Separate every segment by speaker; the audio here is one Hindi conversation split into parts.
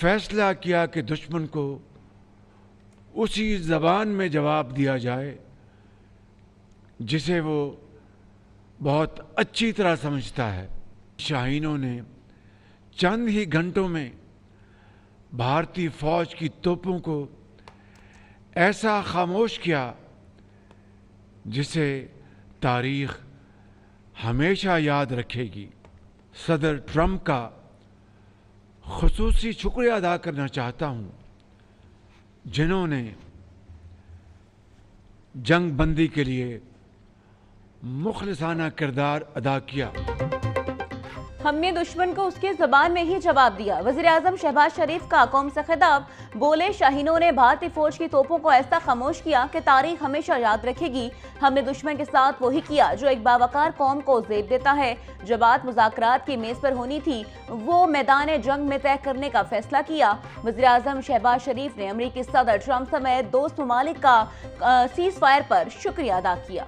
Speaker 1: फैसला किया कि दुश्मन को उसी ज़बान में जवाब दिया जाए जिसे वो बहुत अच्छी तरह समझता है। शाहीनों ने चंद ही घंटों में भारतीय फौज की तोपों को ऐसा खामोश किया जिसे तारीख हमेशा याद रखेगी। सदर ट्रंप का खुसूसी शुक्रिया अदा करना चाहता हूँ जिन्होंने जंग बंदी के लिए मुखलिसाना किरदार अदा किया।
Speaker 2: हमने दुश्मन को उसके ज़बान में ही जवाब दिया। वज़ीर आज़म शहबाज शरीफ का कौम से खिताब। बोले, शाहीनों ने भारतीय फौज की तोपों को ऐसा खामोश किया कि तारीख हमेशा याद रखेगी। हमने दुश्मन के साथ वही किया जो एक बावकार कौम को ज़ेब देता है। जो बात मुज़ाकरात की मेज़ पर होनी थी वो मैदान जंग में तय करने का फैसला किया। वज़ीर आज़म शहबाज शरीफ ने अमरीकी सदर ट्रंप समेत दोस्त ममालिक का सीज़ फायर पर शुक्रिया अदा किया।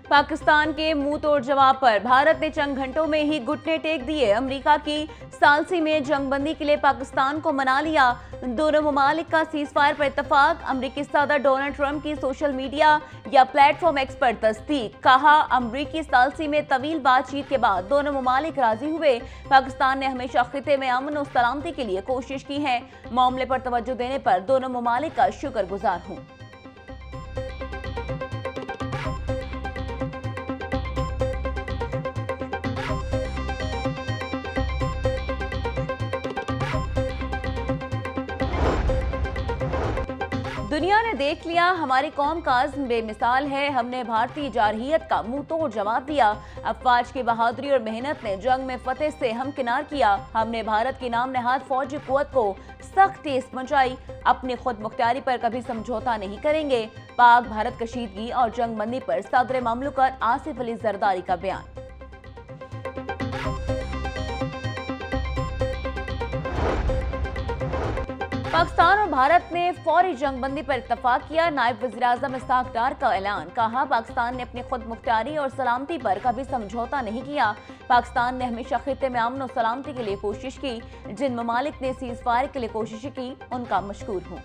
Speaker 2: पाकिस्तान के मुंह तोड़ जवाब पर भारत ने चंद घंटों में ही घुटने टेक दिए। अमेरिका की सालसी में जंगबंदी के लिए पाकिस्तान को मना लिया। दोनों ममालिक का सीज फायर पर इत्तेफाक। अमेरिकी सदर डोनाल्ड ट्रंप की सोशल मीडिया या प्लेटफॉर्म एक्स पर तस्दीक। कहा, अमेरिकी सालसी में तवील बातचीत के बाद दोनों ममालिक राजी हुए। पाकिस्तान ने हमेशा खिते में अमन और सलामती के लिए कोशिश की है। मामले पर तवज्जो देने पर दोनों ममालिक का शुक्रगुजार हूँ। दुनिया ने देख लिया, हमारी कौम का अज़्म बेमिसाल है। हमने भारतीय जारहियत का मुंह तोड़ जवाब दिया। अफवाज की बहादुरी और मेहनत ने जंग में फतेह से हमकिनार किया। हमने भारत की नाम नहाद फौजी कुव्वत को सख्त ठेस पहुंचाई। अपनी खुद मुख्तारी पर कभी समझौता नहीं करेंगे। पाक भारत कशीदगी और जंगबंदी पर सदर ममलकत आसिफ अली जरदारी का बयान। पाकिस्तान और भारत ने फौरी जंगबंदी पर इत्तफाक किया। नायब वज़ीर आज़म इसहाक डार का ऐलान। कहा, पाकिस्तान ने अपनी खुद मुख्तारी और सलामती पर कभी समझौता नहीं किया। पाकिस्तान ने हमेशा खिते में अमन और सलामती के लिए कोशिश की। जिन ममालिक ने सीज फायर के लिए कोशिश की उनका मशकूर हूँ।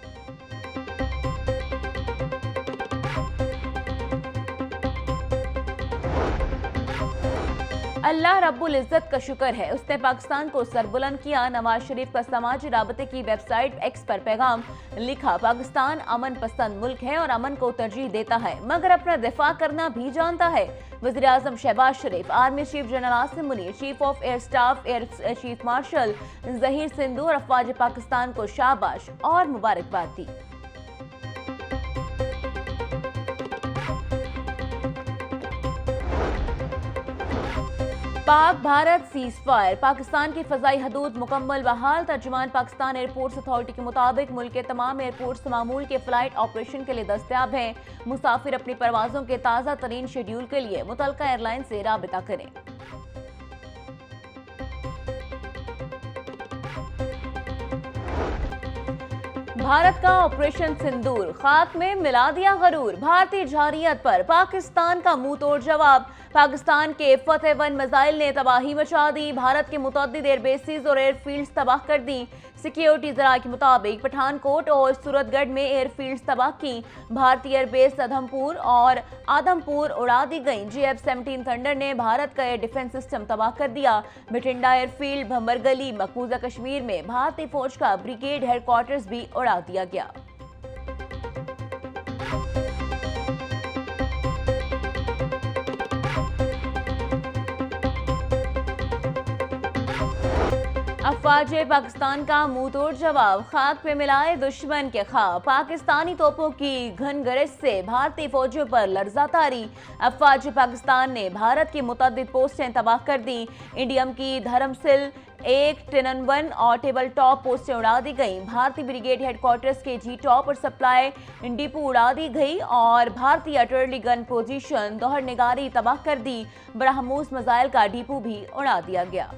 Speaker 2: अल्लाह रब्बुल इज़्ज़त का शुक्र है, उसने पाकिस्तान को सरबुलंद किया। नवाज शरीफ का समाजी राबते की वेबसाइट एक्स पर पैगाम। लिखा, पाकिस्तान अमन पसंद मुल्क है और अमन को तरजीह देता है मगर अपना दिफा करना भी जानता है। वज़ीर आज़म Shehbaz Sharif, army chief general Asim Munir, chief of air staff air chief marshal Zaheer Sidhu और अफवाज पाकिस्तान को शाबाश और मुबारकबाद दी। Pak Bharat cease fire. पाकिस्तान की फजाई हदूद मुकम्मल बहाल। तर्जुमान पाकिस्तान एयरपोर्ट्स अथॉरिटी के मुताबिक मुल्क के तमाम एयरपोर्ट्स मामूल के फ्लाइट ऑपरेशन के लिए दस्तयाब हैं। मुसाफिर अपनी परवाज़ों के ताज़ा तरीन शेड्यूल के लिए मुतल्लिका एयरलाइन से राबिता करें। भारत का ऑपरेशन सिंदूर, खाक में मिला दिया गरूर। भारतीय जारहियत पर पाकिस्तान का मुंह तोड़ जवाब। पाकिस्तान के फतेह 1 मिसाइल ने तबाही मचा दी। भारत के मुतअद्दिद एयरबेसेस और एयरफील्ड्स तबाह कर दी। सिक्योरिटी जरा के मुताबिक पठानकोट और सूरतगढ़ में एयरफील्ड्स तबाह की। भारतीय एयरबेस अधमपुर और आदमपुर उड़ा दी गई। GF-17 थंडर ने भारत का एयर डिफेंस सिस्टम तबाह कर दिया। बठिंडा एयरफील्ड, भंबरगली, मकबूजा कश्मीर में भारतीय फौज का ब्रिगेड हेडक्वार्टर्स भी उड़ा दिया गया। अफवाज पाकिस्तान का मुंह तोड़ जवाब। खाक पे मिलाए दुश्मन के ख्वाब। पाकिस्तानी तोपों की घन गरज से भारतीय फौजियों पर लर्जा तारी। अफवाज पाकिस्तान ने भारत की मुतअद्दिद पोस्टें तबाह कर दी। इंडियम की धर्मसिल 1, टिनन-1 और टेबल टॉप पोस्टें उड़ा दी गई। भारतीय ब्रिगेड हेडक्वार्टर्स के जी टॉप और सप्लाई डिपो उड़ा दी गई और भारतीय अटर्ली गन पोजीशन दोहर निगारी तबाह कर दी। ब्रह्मोस मिसाइल का डिपो भी उड़ा दिया गया।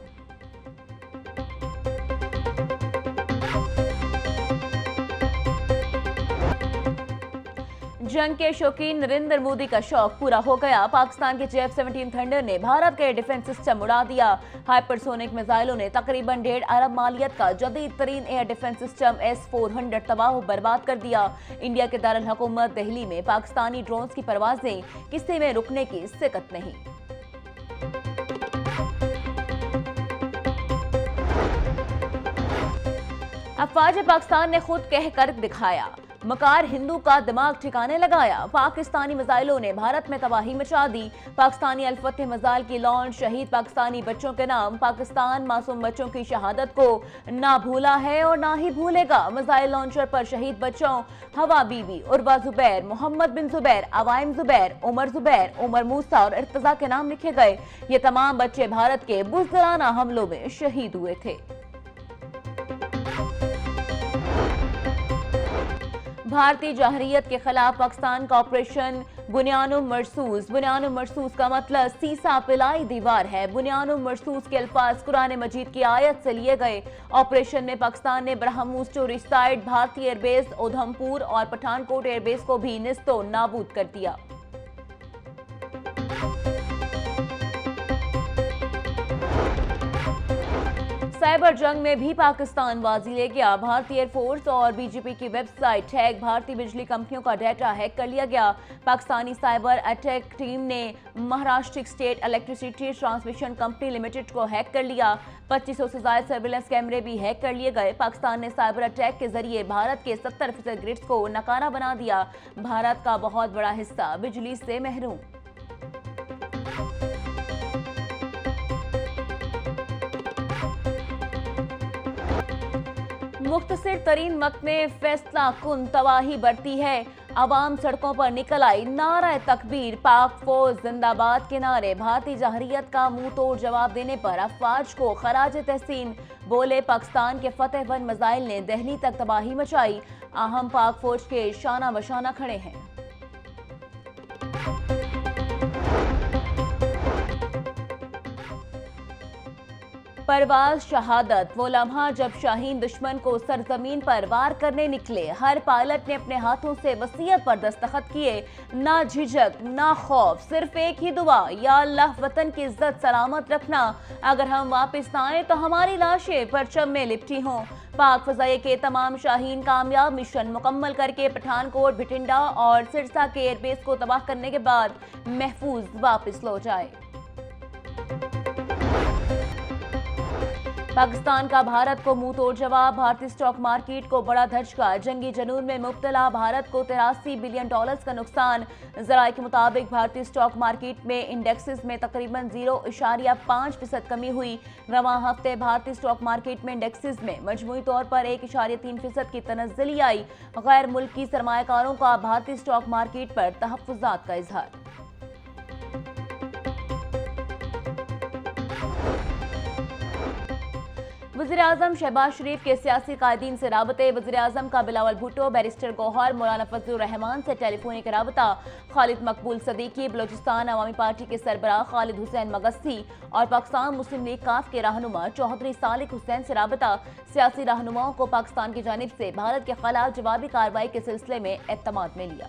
Speaker 2: जंग के शौकीन नरेंद्र मोदी का शौक पूरा हो गया। पाकिस्तान के JF-17 थंडर ने भारत के डिफेंस सिस्टम उड़ा दिया। हाइपरसोनिक मिसाइलों ने तकरीबन 1.5 अरब मालियत का जदीद तरीन एयर डिफेंस सिस्टम S-400 तबाह बर्बाद कर दिया। इंडिया के दारुल हुकूमत दिल्ली में पाकिस्तानी ड्रोन्स की परवाजें किसी में रुकने की सिकत नहीं। अफवाज पाकिस्तान ने खुद कहकर दिखाया, मकार हिंदू का दिमाग ठिकाने लगाया। पाकिस्तानी मिसाइलों ने भारत में तबाही मचा दी। पाकिस्तानी अल-फतह मिसाइल की लॉन्च शहीद पाकिस्तानी बच्चों के नाम। पाकिस्तान मासूम बच्चों की शहादत को ना भूला है और ना ही भूलेगा। मिसाइल लॉन्चर पर शहीद बच्चों हवा बीबी, उर्वा जुबैर, मोहम्मद बिन जुबैर, अवाइम जुबैर, उमर मूसा और इर्तजा के नाम लिखे गए। ये तमाम बच्चे भारत के बुज़दिलाना हमलों में शहीद हुए थे। भारतीय जहरियत के खिलाफ पाकिस्तान का ऑपरेशन बुनियानो मरसूस का मतलब सीसा पिलाई दीवार है। बुनियानो मरसूस के अल्फाज कुरान मजीद की आयत से लिए गए। ऑपरेशन में पाकिस्तान ने ब्रह्मोस टूरिस्ट साइट, भारतीय एयरबेस उधमपुर और पठानकोट एयरबेस को भी निस्तो नाबूद कर दिया। साइबर जंग में भी पाकिस्तान बाजी ले गया। भारतीय एयरफोर्स और बीजेपी की वेबसाइट हैक, भारतीय बिजली कंपनियों का डाटा हैक कर लिया गया। पाकिस्तानी साइबर अटैक टीम ने Maharashtra state electricity transmission company limited को हैक कर लिया। 2500 से ज्यादा सर्विलेंस कैमरे भी हैक कर लिए गए। पाकिस्तान ने साइबर अटैक के जरिए भारत के 70% ग्रिड्स को नकारा बना दिया। भारत का बहुत बड़ा हिस्सा बिजली से महरूम। मुख्तसर तरीन वक्त में फैसला कुन तबाही बढ़ती है। अवाम सड़कों पर निकल आई, नारा तकबीर, पाक फौज जिंदाबाद के नारे। भारतीय जहरियत का मुंह तोड़ जवाब देने पर अफवाज को खराज तहसीन बोले। पाकिस्तान के फतेहवन मिसाइल ने दिल्ली तक तबाही मचाई। अहम पाक फौज के शाना बशाना खड़े हैं। परवाज शहादत, वो लम्हा जब शाहीन दुश्मन को सरजमीन पर वार करने निकले। हर पायलट ने अपने हाथों से वसीयत पर दस्तखत किए। ना झिझक ना खौफ, सिर्फ एक ही दुआ, या अल्लाह वतन की इज्जत सलामत रखना। अगर हम वापस ना आए तो हमारी लाशें परचम में लिपटी हों। पाक फजाइये के तमाम शाहीन कामयाब मिशन मुकम्मल करके पठानकोट, भिटिंडा और सिरसा के एयरबेस को तबाह करने के बाद महफूज वापस लौट आए। पाकिस्तान का भारत को मुंह तोड़ जवाब। भारतीय स्टॉक मार्केट को बड़ा झटका। जंगी जुनून में मुब्तला भारत को $83 बिलियन का नुकसान। जराये के मुताबिक भारतीय स्टॉक मार्केट में इंडेक्सेस में तकरीबन 0.5% कमी हुई। रवां हफ्ते भारतीय स्टॉक मार्केट में इंडेक्सेस में मजमूई तौर पर 1.3% की तनज़्ज़ुली आई। गैर मुल्की सरमायाकारों का भारतीय स्टॉक मार्केट पर तहफ़्फ़ुज़ात का इजहार। वज़ीर-ए-आज़म शहबाज शरीफ के सियासी कायदीन से राबते। वज़ीर-ए-आज़म का बिलावल भुट्टो, बैरिस्टर गौहर, मौलाना फजलुर रहमान से टेलीफोनिक राबता। खालिद मकबूल सदीकी, बलोचिस्तान अवामी पार्टी के सरबराह खालिद हुसैन मगस्सी और पाकिस्तान मुस्लिम लीग काफ के रहनुमा चौधरी सालिक हुसैन से राबता। सियासी रहनुमाओं को पाकिस्तान की जानिब से भारत के खिलाफ जवाबी कार्रवाई के सिलसिले में एतमाद में लिया।